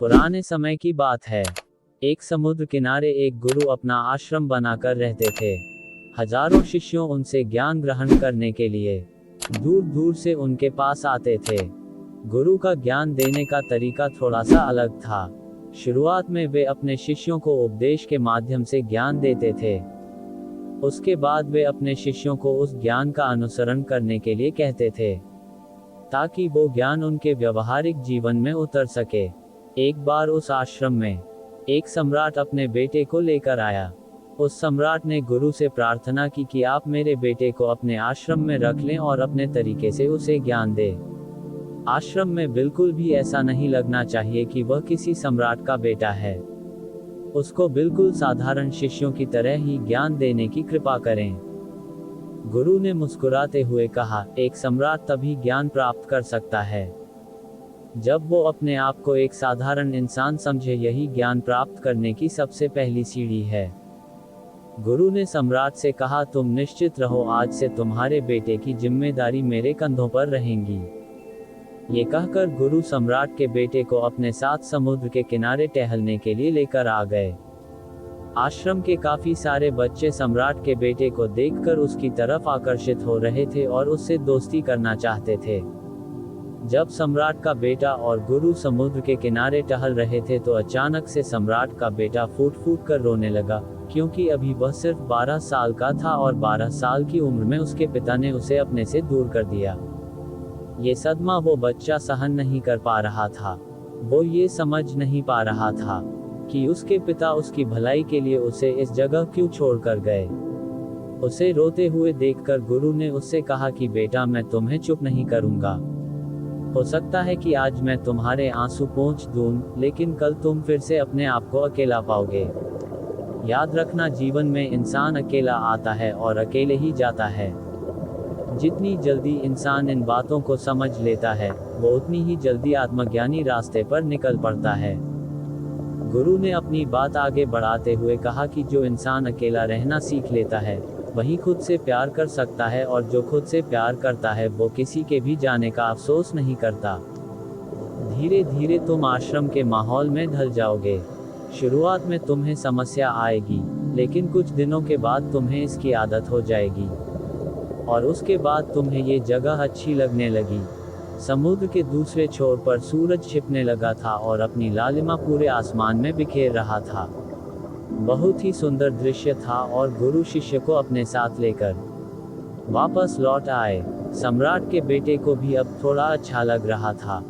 पुराने समय की बात है। एक समुद्र किनारे एक गुरु अपना आश्रम बनाकर रहते थे। हजारों शिष्यों उनसे ज्ञान ग्रहण करने के लिए दूर दूर से उनके पास आते थे। गुरु का ज्ञान देने का तरीका थोड़ा सा अलग था। शुरुआत में वे अपने शिष्यों को उपदेश के माध्यम से ज्ञान देते थे। उसके बाद वे अपने शिष्यों को उस ज्ञान का अनुसरण करने के लिए कहते थे, ताकि वो ज्ञान उनके व्यवहारिक जीवन में उतर सके। एक बार उस आश्रम में एक सम्राट अपने बेटे को लेकर आया। उस सम्राट ने गुरु से प्रार्थना की कि आप मेरे बेटे को अपने आश्रम में रख लें और अपने तरीके से उसे ज्ञान दें। आश्रम में बिल्कुल भी ऐसा नहीं लगना चाहिए कि वह किसी सम्राट का बेटा है। उसको बिल्कुल साधारण शिष्यों की तरह ही ज्ञान देने की कृपा करें। गुरु ने मुस्कुराते हुए कहा, एक सम्राट तभी ज्ञान प्राप्त कर सकता है जब वो अपने आप को एक साधारण इंसान समझे। यही ज्ञान प्राप्त करने की सबसे पहली सीढ़ी है। गुरु ने सम्राट से कहा, तुम निश्चित रहो, आज से तुम्हारे बेटे की जिम्मेदारी मेरे कंधों पर रहेंगी। ये कहकर गुरु सम्राट के बेटे को अपने साथ समुद्र के किनारे टहलने के लिए लेकर आ गए। आश्रम के काफी सारे बच्चे सम्राट के बेटे को देखकर उसकी तरफ आकर्षित हो रहे थे और उससे दोस्ती करना चाहते थे। जब सम्राट का बेटा और गुरु समुद्र के किनारे टहल रहे थे तो अचानक से सम्राट का बेटा फूट फूट कर रोने लगा, क्योंकि अभी वह सिर्फ 12 साल का था और 12 साल की उम्र में उसके पिता ने उसे अपने से दूर कर दिया। ये सदमा वो बच्चा सहन नहीं कर पा रहा था। वो ये समझ नहीं पा रहा था कि उसके पिता उसकी भलाई के लिए उसे इस जगह क्यों छोड़कर गए। उसे रोते हुए देखकर गुरु ने उससे कहा कि बेटा, मैं तुम्हें चुप नहीं करूंगा। हो सकता है कि आज मैं तुम्हारे आंसू पोंछ दूं, लेकिन कल तुम फिर से अपने आप को अकेला पाओगे। याद रखना, जीवन में इंसान अकेला आता है और अकेले ही जाता है। जितनी जल्दी इंसान इन बातों को समझ लेता है, वो उतनी ही जल्दी आत्मज्ञानी रास्ते पर निकल पड़ता है। गुरु ने अपनी बात आगे बढ़ाते हुए कहा कि जो इंसान अकेला रहना सीख लेता है, वही खुद से प्यार कर सकता है, और जो खुद से प्यार करता है वो किसी के भी जाने का अफसोस नहीं करता। धीरे धीरे तुम आश्रम के माहौल में ढल जाओगे। शुरुआत में तुम्हें समस्या आएगी, लेकिन कुछ दिनों के बाद तुम्हें इसकी आदत हो जाएगी और उसके बाद तुम्हें ये जगह अच्छी लगने लगी। समुद्र के दूसरे छोर पर सूरज छिपने लगा था और अपनी लालिमा पूरे आसमान में बिखेर रहा था। बहुत ही सुंदर दृश्य था और गुरु शिष्य को अपने साथ लेकर वापस लौट आए। सम्राट के बेटे को भी अब थोड़ा अच्छा लग रहा था।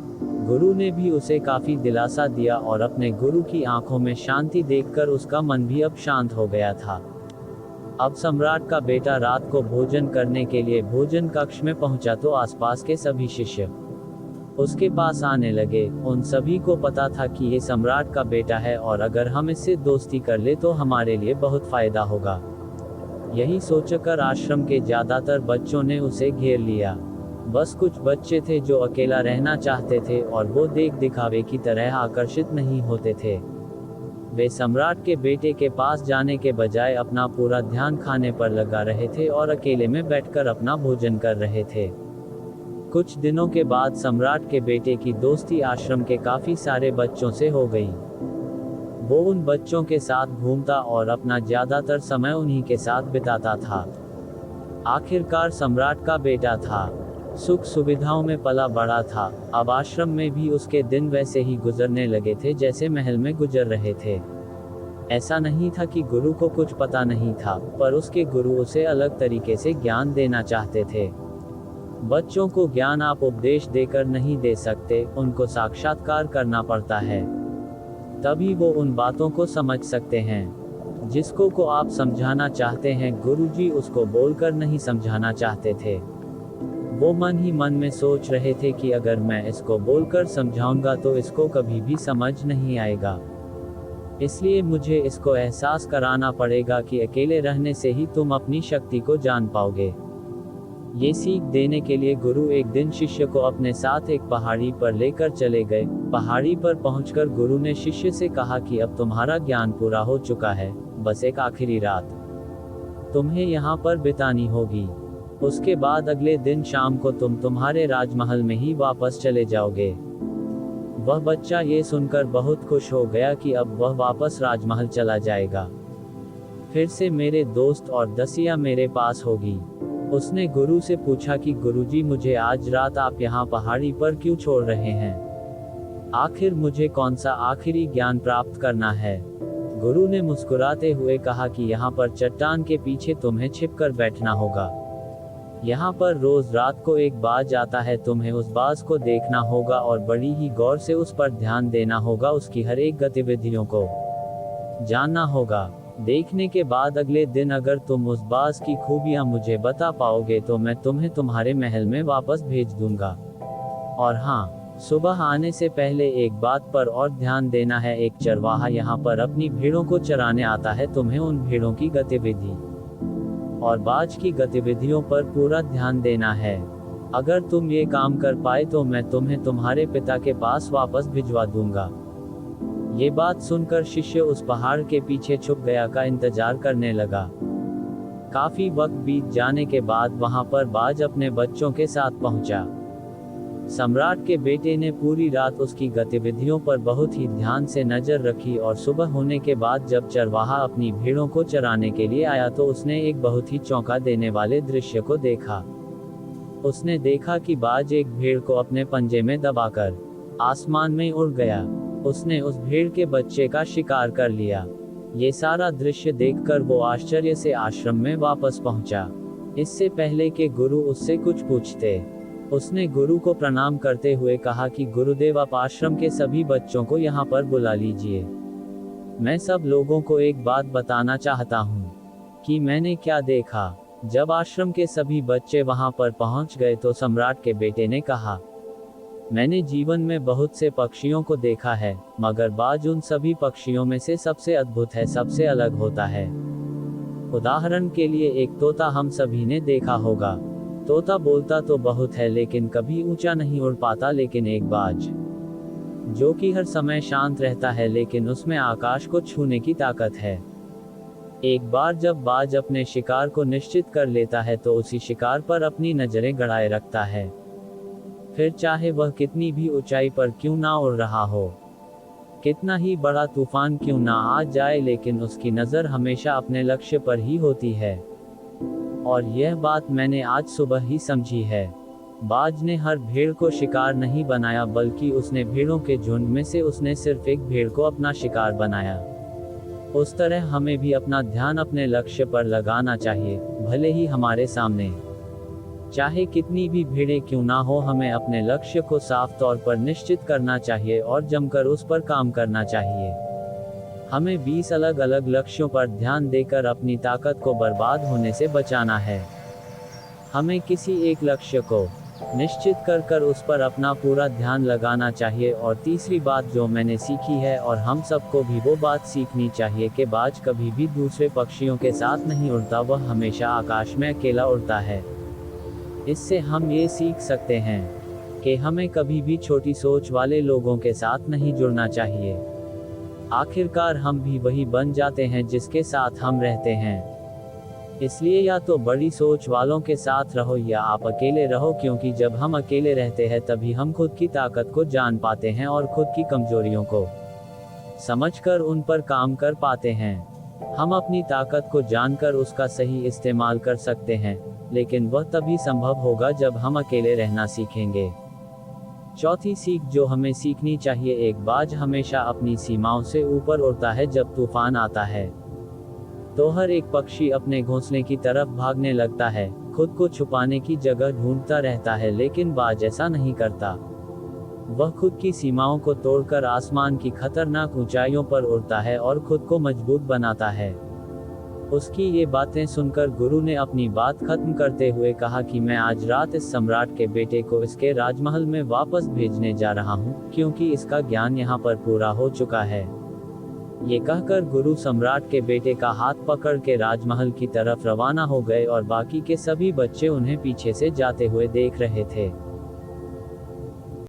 गुरु ने भी उसे काफी दिलासा दिया और अपने गुरु की आंखों में शांति देखकर उसका मन भी अब शांत हो गया था। अब सम्राट का बेटा रात को भोजन करने के लिए भोजन कक्ष में पहुंचा तो आसपास के सभी शिष्य उसके पास आने लगे। उन सभी को पता था कि ये सम्राट का बेटा है और अगर हम इससे दोस्ती कर ले तो हमारे लिए बहुत फायदा होगा। यही सोचकर आश्रम के ज्यादातर बच्चों ने उसे घेर लिया। बस कुछ बच्चे थे जो अकेला रहना चाहते थे और वो देख दिखावे की तरह आकर्षित नहीं होते थे। वे सम्राट के बेटे के पास जाने के बजाय अपना पूरा ध्यान खाने पर लगा रहे थे और अकेले में बैठकर अपना भोजन कर रहे थे। कुछ दिनों के बाद सम्राट के बेटे की दोस्ती आश्रम के काफी सारे बच्चों से हो गई। वो उन बच्चों के साथ घूमता और अपना ज्यादातर समय उन्हीं के साथ बिताता था। आखिरकार सम्राट का बेटा था, सुख सुविधाओं में पला बड़ा था। अब आश्रम में भी उसके दिन वैसे ही गुजरने लगे थे जैसे महल में गुजर रहे थे। ऐसा नहीं था कि गुरु को कुछ पता नहीं था, पर उसके गुरु उसे अलग तरीके से ज्ञान देना चाहते थे। बच्चों को ज्ञान आप उपदेश देकर नहीं दे सकते, उनको साक्षात्कार करना पड़ता है, तभी वो उन बातों को समझ सकते हैं। जिसको को आप समझाना चाहते हैं, गुरुजी उसको बोलकर नहीं समझाना चाहते थे। वो मन ही मन में सोच रहे थे कि अगर मैं इसको बोलकर समझाऊंगा तो इसको कभी भी समझ नहीं आएगा, इसलिए मुझे इसको एहसास कराना पड़ेगा कि अकेले रहने से ही तुम अपनी शक्ति को जान पाओगे। ये सीख देने के लिए गुरु एक दिन शिष्य को अपने साथ एक पहाड़ी पर लेकर चले गए। पहाड़ी पर पहुंचकर गुरु ने शिष्य से कहा कि अब तुम्हारा ज्ञान पूरा हो चुका है, बस एक आखिरी रात तुम्हें यहाँ पर बितानी होगी। उसके बाद अगले दिन शाम को तुम तुम्हारे राजमहल में ही वापस चले जाओगे। वह बच्चा ये सुनकर बहुत खुश हो गया कि अब वह वापस राजमहल चला जाएगा। फिर से मेरे दोस्त और दसिया मेरे पास होगी। उसने गुरु से पूछा कि गुरुजी, मुझे आज रात आप यहाँ पहाड़ी पर क्यों छोड़ रहे हैं? आखिर मुझे कौन सा आखिरी ज्ञान प्राप्त करना है? गुरु ने मुस्कुराते हुए कहा कि यहाँ पर चट्टान के पीछे तुम्हें छिपकर बैठना होगा। यहाँ पर रोज रात को एक बाज आता है, तुम्हें उस बाज को देखना होगा और बड़ी ही गौर से उस पर ध्यान देना होगा, उसकी हर एक गतिविधियों को जानना होगा। देखने के बाद अगले दिन अगर तुम उस बाज की खूबियां मुझे बता पाओगे तो मैं तुम्हें तुम्हारे महल में वापस भेज दूंगा। और हाँ, सुबह आने से पहले एक बात पर और ध्यान देना है, एक चरवाहा यहाँ पर अपनी भेड़ों को चराने आता है, तुम्हें उन भेड़ों की गतिविधि और बाज की गतिविधियों पर पूरा ध्यान देना है। अगर तुम ये काम कर पाए तो मैं तुम्हें तुम्हारे पिता के पास वापस भिजवा दूंगा। ये बात सुनकर शिष्य उस पहाड़ के पीछे छुप गया का इंतजार करने लगा। काफी वक्त बीत जाने के बाद वहां पर बाज अपने बच्चों के साथ पहुंचा। सम्राट के बेटे ने पूरी रात उसकी गतिविधियों पर बहुत ही ध्यान से नजर रखी और सुबह होने के बाद जब चरवाहा अपनी भेड़ों को चराने के लिए आया तो उसने एक बहुत ही चौंका देने वाले दृश्य को देखा। उसने देखा कि बाज एक भेड़ को अपने पंजे में दबाकर आसमान में उड़ गया। उसने उस भेड़ के बच्चे का शिकार कर लिया। ये सारा दृश्य देखकर वो आश्चर्य से आश्रम में वापस पहुंचा। इससे पहले कि गुरु उससे कुछ पूछते, उसने गुरु को प्रणाम करते हुए कहा कि गुरुदेव, आप आश्रम के सभी बच्चों को यहाँ पर बुला लीजिए। मैं सब लोगों को एक बात बताना चाहता हूँ कि मैंने क्या देखा। जब आश्रम के सभी बच्चे वहाँ पर पहुँच गए तो सम्राट के बेटे ने कहा, मैंने जीवन में बहुत से पक्षियों को देखा है, मगर बाज उन सभी पक्षियों में से सबसे अद्भुत है, सबसे अलग होता है। उदाहरण के लिए एक तोता हम सभी ने देखा होगा। तोता बोलता तो बहुत है लेकिन कभी ऊंचा नहीं उड़ पाता, लेकिन एक बाज जो कि हर समय शांत रहता है लेकिन उसमें आकाश को छूने की ताकत है। एक बार जब बाज अपने शिकार को निश्चित कर लेता है तो उसी शिकार पर अपनी नजरें गड़ाए रखता है, फिर चाहे वह कितनी भी ऊंचाई पर क्यों ना उड़ रहा हो, कितना ही बड़ा तूफान क्यों ना आ जाए, लेकिन उसकी नजर हमेशा अपने लक्ष्य पर ही होती है। और यह बात मैंने आज सुबह ही समझी है। बाज ने हर भेड़ को शिकार नहीं बनाया, बल्कि उसने भेड़ों के झुंड में से उसने सिर्फ एक भेड़ को अपना शिकार बनाया। उस तरह हमें भी अपना ध्यान अपने लक्ष्य पर लगाना चाहिए, भले ही हमारे सामने चाहे कितनी भी भीड़ें क्यों ना हो, हमें अपने लक्ष्य को साफ तौर पर निश्चित करना चाहिए और जमकर उस पर काम करना चाहिए। हमें 20 अलग अलग लक्ष्यों पर ध्यान देकर अपनी ताकत को बर्बाद होने से बचाना है। हमें किसी एक लक्ष्य को निश्चित कर उस पर अपना पूरा ध्यान लगाना चाहिए। और तीसरी बात जो मैंने सीखी है, और हम सबको भी वो बात सीखनी चाहिए कि बाज कभी भी दूसरे पक्षियों के साथ नहीं उड़ता, वह हमेशा आकाश में अकेला उड़ता है। इससे हम ये सीख सकते हैं कि हमें कभी भी छोटी सोच वाले लोगों के साथ नहीं जुड़ना चाहिए। आखिरकार हम भी वही बन जाते हैं जिसके साथ हम रहते हैं। इसलिए या तो बड़ी सोच वालों के साथ रहो या आप अकेले रहो, क्योंकि जब हम अकेले रहते हैं तभी हम खुद की ताकत को जान पाते हैं और खुद की कमजोरियों को समझकर उन पर काम कर पाते हैं। हम अपनी ताकत को जानकर उसका सही इस्तेमाल कर सकते हैं, लेकिन वह तभी संभव होगा जब हम अकेले रहना सीखेंगे। चौथी सीख जो हमें सीखनी चाहिए, एक बाज हमेशा अपनी सीमाओं से ऊपर उड़ता है। जब तूफान आता है तो हर एक पक्षी अपने घोंसले की तरफ भागने लगता है, खुद को छुपाने की जगह ढूंढता रहता है, लेकिन बाज ऐसा नहीं करता। वह खुद की सीमाओं को तोड़कर आसमान की खतरनाक ऊंचाइयों पर उड़ता है और खुद को मजबूत बनाता है। उसकी ये बातें सुनकर गुरु ने अपनी बात खत्म करते हुए कहा कि मैं आज रात इस सम्राट के बेटे को इसके राजमहल में वापस भेजने जा रहा हूँ, क्योंकि इसका ज्ञान यहाँ पर पूरा हो चुका है। ये कहकर गुरु सम्राट के बेटे का हाथ पकड़ के राजमहल की तरफ रवाना हो गए और बाकी के सभी बच्चे उन्हें पीछे से जाते हुए देख रहे थे।